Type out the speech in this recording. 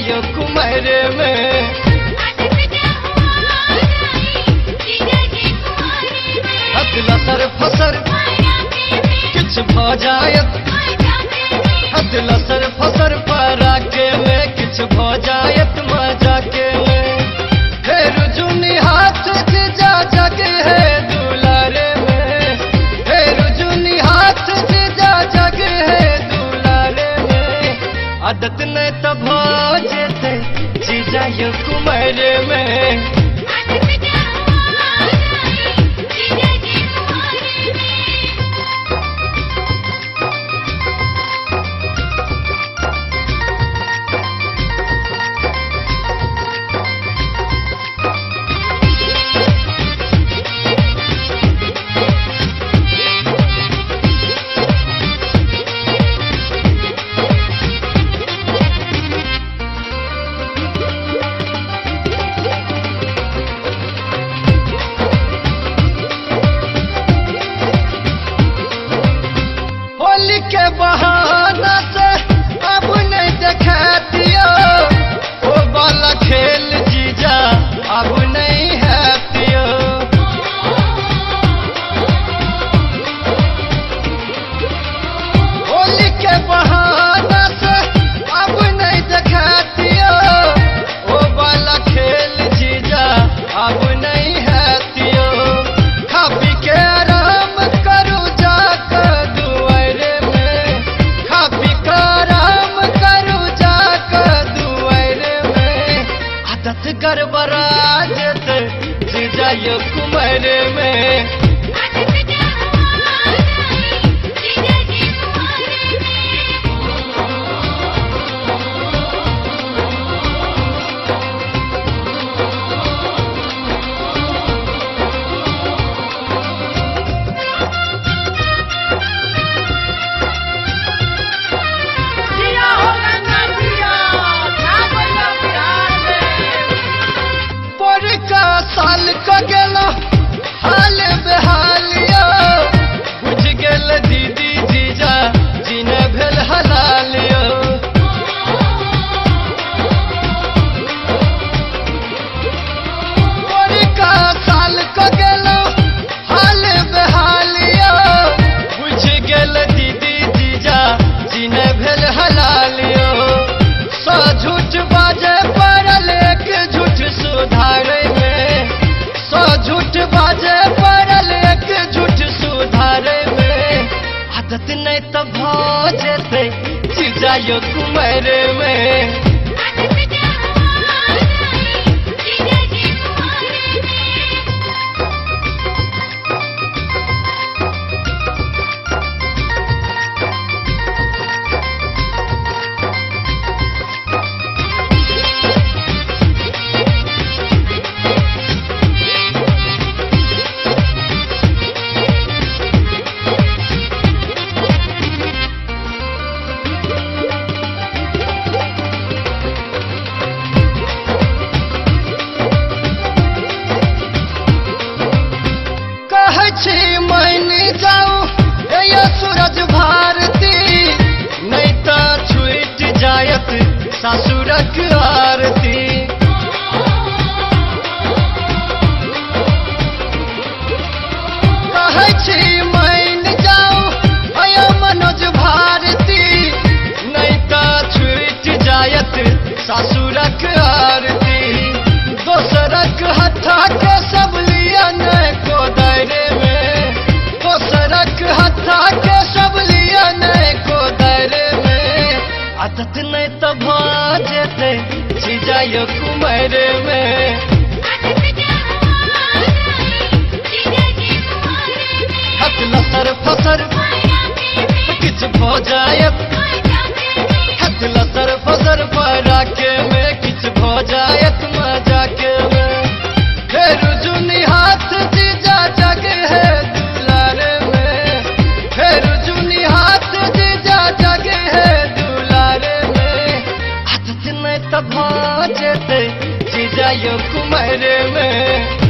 यो कुमार में हथला सर फसर किछ भ जायत हथला सर फसर पारा के में किछ भ जायत मजा के में फेर जुनी हाथ जा जगे है दुलारे में फेर जुनी हाथ जा जगे है दुलारे में आदत न तब जेते जीजा यो कुमार में के बहाना से अब नहीं दिखातियो वो वाला खेल जीजा अब नहीं हैतियो होली के बहाना से अब नहीं दिखातियो वो वाला खेल जीजा अब नहीं हैतियो खा पी के आराम करू जाकर गड़बड़ा जेते जीजा यो कुमार में साल का गेलो हाल बेहालियो बुझ गेल दीदी जीजा जीने भेल हलालियो का साल का गेलो हाल बेहालियो बुझ गेल दीदी जीजा जीने भेल हलालियो सो झूठ बाजे पड़ल एक झूठ सुधारे झूठ बाजे पड़ल एक झूठ सुधारे में आदत नहीं तब जेते जीजा यो कुमार में मैंने जाऊं ये सूरज भारती नहीं तो छूट जायत ससुरक आरती मैंने जाऊं ये मनोज भारती नहीं तो छूट जायत ससुरक आरती दोसरक हथा के सब लिया न को दायरे हथा के सब लिया नहीं को दायरे में आदत नहीं तब जेते जीजा यो कुमार में हथला सर फसर किछ भ जायत हथला सर फसर पारा के में किछ भ जायत मजा के में फेर जुनी हाथ जीजा जगे है दुलारे में फेर जुनी हाथ जीजा जगे है दुलारे में आदत नहीं तब जेते जीजा यो कुमार में